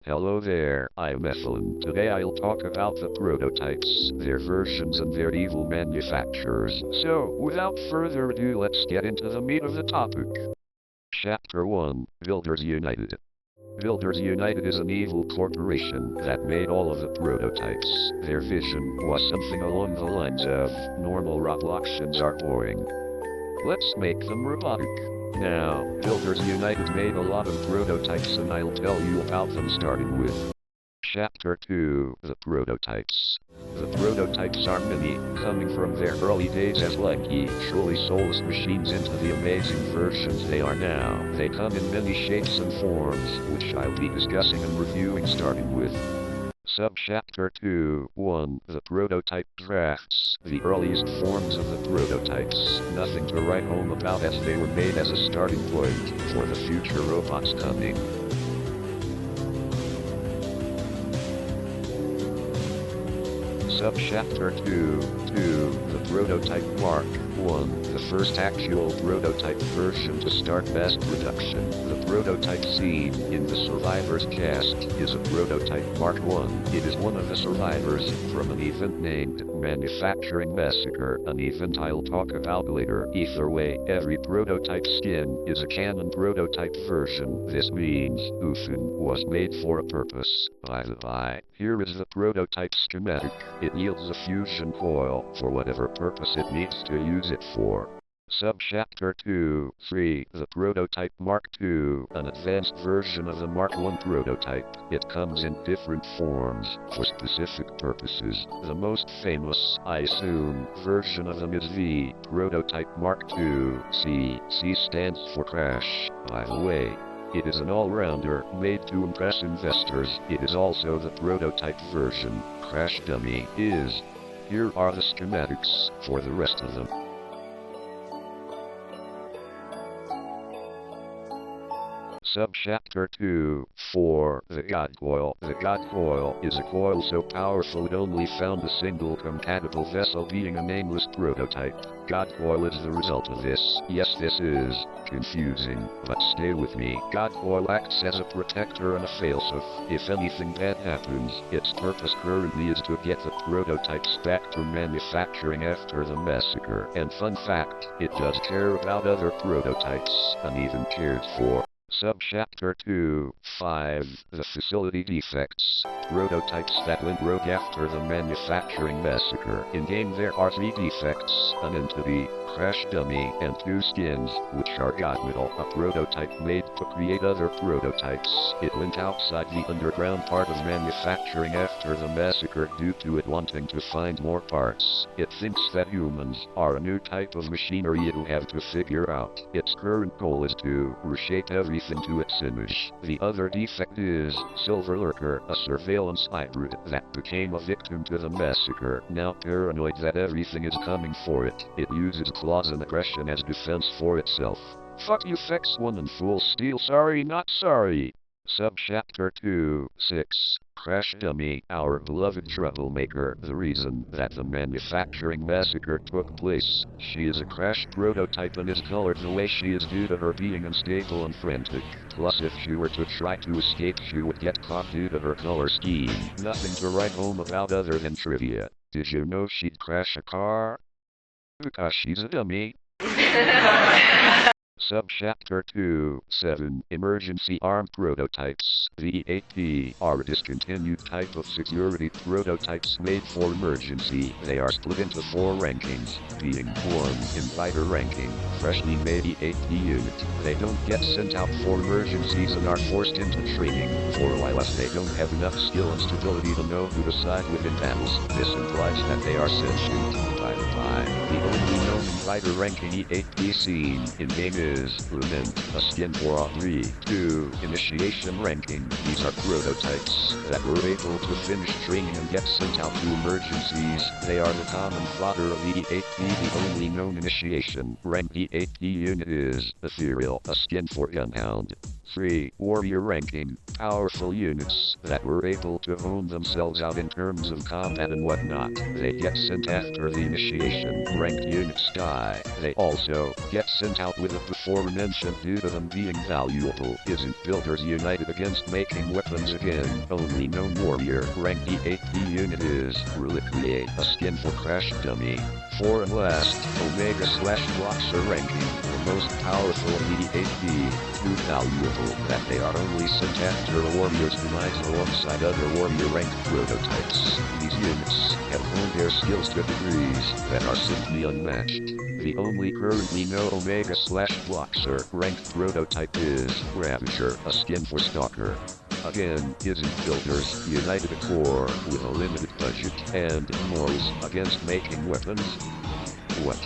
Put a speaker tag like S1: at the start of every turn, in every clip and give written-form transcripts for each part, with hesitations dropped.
S1: Hello there, I'm Ethelyn. Today I'll talk about the prototypes, their versions and their evil manufacturers. So, without further ado, let's get into the meat of the topic. Chapter 1, Builders United. Builders United is an evil corporation that made all of the prototypes. Their vision was something along the lines of, normal Robloxians are boring. Let's make them robotic. Now, Builders United made a lot of prototypes and I'll tell you about them starting with Chapter 2, The Prototypes. The prototypes are many, coming from their early days as lanky, truly soulless machines into the amazing versions they are now. They come in many shapes and forms, which I'll be discussing and reviewing starting with Subchapter 2, 1. The Prototype Drafts. The earliest forms of the prototypes. Nothing to write home about as they were made as a starting point for the future robots coming. Subchapter 2, 2. The Prototype Mark 1. The first actual prototype version to start mass production. The prototype scene in the Survivors cast is a prototype Mark 1. It is one of the survivors from an event named Manufacturing Massacre, an event I'll talk about later. Either way, every prototype skin is a canon prototype version. This means Uthin was made for a purpose. By the by, here is the prototype schematic. It yields a fusion coil for whatever purpose it needs to use it for. Subchapter 2, 3. The Prototype Mark II, an advanced version of the Mark I prototype. It comes in different forms, for specific purposes. The most famous, I assume, version of them is the Prototype Mark II, C. C stands for Crash, by the way. It is an all-rounder, made to impress investors. It is also the prototype version. Crash Dummy is. Here are the schematics for the rest of them. Subchapter 2, 4. The God Coil. The God Coil is a coil so powerful it only found a single compatible vessel, being a nameless prototype. God Coil is the result of this. Yes, this is confusing, but stay with me. God Coil acts as a protector and a failsafe. If anything bad happens, its purpose currently is to get the prototypes back to manufacturing after the massacre. And fun fact, it does care about other prototypes, and even cares for Subchapter 2, 5. The Facility Defects. Prototypes that went rogue after the manufacturing massacre. In-game there are 3 defects, an entity, Crash Dummy, and 2 skins, which are Godmetal, a prototype made to create other prototypes. It went outside the underground part of manufacturing after the massacre due to it wanting to find more parts. It thinks that humans are a new type of machinery it'll have to figure out. Its current goal is to reshape everything to its image. The other defect is Silver Lurker, a surveillance hybrid that became a victim to the massacre. Now paranoid that everything is coming for it, it uses claws and aggression as defense for itself. Fuck you, Fex 1 and Full Steel. Sorry, not sorry. Subchapter 2, 6. Crash Dummy, our beloved troublemaker. The reason that the manufacturing massacre took place. She is a Crash prototype and is colored the way she is due to her being unstable and frantic. Plus, if she were to try to escape, she would get caught due to her color scheme. Nothing to write home about other than trivia. Did you know she'd crash a car? Because she's a dummy. Subchapter 2, 7. Emergency Arm Prototypes. The EAP are a discontinued type of security prototypes made for emergency. They are split into 4 rankings, being 1. Invider ranking, freshly made EAP unit. They don't get sent out for emergencies and are forced into training for a while as they don't have enough skill and stability to know who to side with in battles. This implies that they are sentient. By the by, the only known invider ranking EAP scene in-game is Lament, a skin for Audrey. 2. Initiation ranking. These are prototypes that were able to finish training and get sent out to emergencies. They are the common fodder of the EAP. The only known initiation rank EAP unit is Ethereal, a skin for Gunhound. 3. Warrior ranking. Powerful units that were able to own themselves out in terms of combat and whatnot. They get sent after the initiation. Ranked units die. They also get sent out with a before mentioned due to them being valuable. Isn't builders united against making weapons again? Only known warrior rank E8B unit is Reliquie, a skin for Crash Dummy. 4 and last, Omega/Boxer ranking. The most powerful E8B. Too valuable that they are only sent after a warrior's demise alongside other warrior ranked prototypes. These units have honed their skills to degrees that are simply unmatched. The only currently known Omega/Boxer ranked prototype is Ravager, a skin for Stalker. Again, isn't builders united a core with a limited budget and morals against making weapons? What?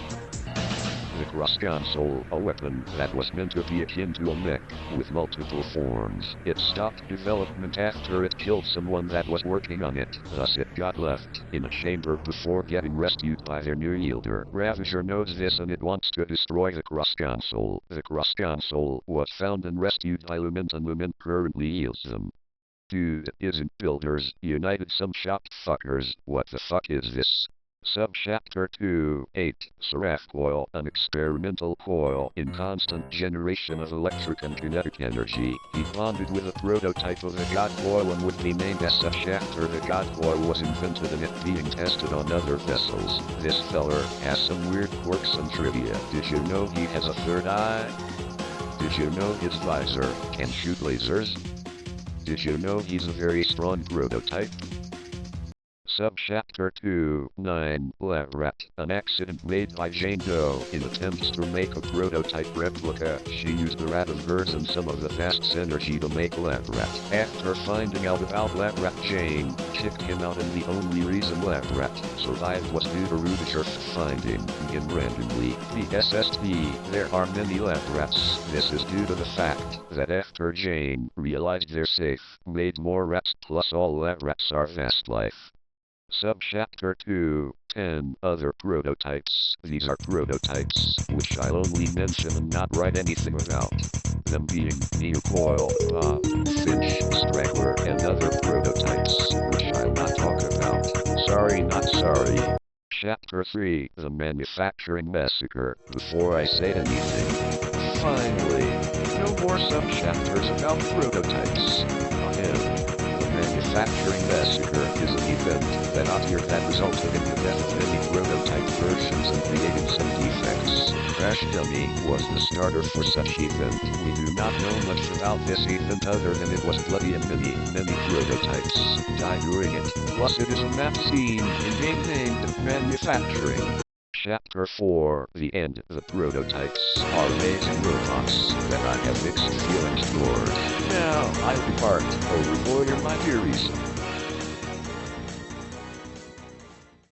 S1: The cross console, a weapon that was meant to be akin to a mech, with multiple forms. It stopped development after it killed someone that was working on it, thus it got left in a chamber before getting rescued by their new wielder. Ravager knows this and it wants to destroy the cross console. The cross console was found and rescued by Lument and Lument currently yields them. Dude, isn't builders united some shocked fuckers? What the fuck is this? Subchapter 2, 8, Seraph Coil, an experimental coil in constant generation of electric and kinetic energy. He bonded with a prototype of the God Coil and would be named as such after the God Coil was invented and it being tested on other vessels. This feller has some weird quirks and trivia. Did you know he has a third eye? Did you know his visor can shoot lasers? Did you know he's a very strong prototype? Subchapter 2, 9, Lab Rat, an accident made by Jane Doe in attempts to make a prototype replica. She used the rat of hers and some of the fast's energy to make Lab Rat. After finding out about Lab Rat, Jane kicked him out and the only reason Lab Rat survived was due to Ravager finding him randomly. The SST, there are many Lab Rats. This is due to the fact that after Jane realized they're safe, made more rats plus all Lab Rats are fast life. Subchapter 2, 10, Other prototypes. These are prototypes, which I'll only mention and not write anything about. Them being Neocoil, Bob, Finch, Straggler, and other prototypes, which I'll not talk about. Sorry, not sorry. Chapter 3, The Manufacturing Massacre. Before I say anything, finally, no more subchapters about prototypes. Manufacturing Massacre is an event that occurred that resulted in the death of many prototype versions and creating some defects. Crash Dummy was the starter for such event. We do not know much about this event other than it was bloody and many prototypes died during it. Plus it is a map scene in game named Manufacturing. Chapter 4, The End. The prototypes are amazing robots that I have mixed feelings toward. Now, I'll depart over for my theories.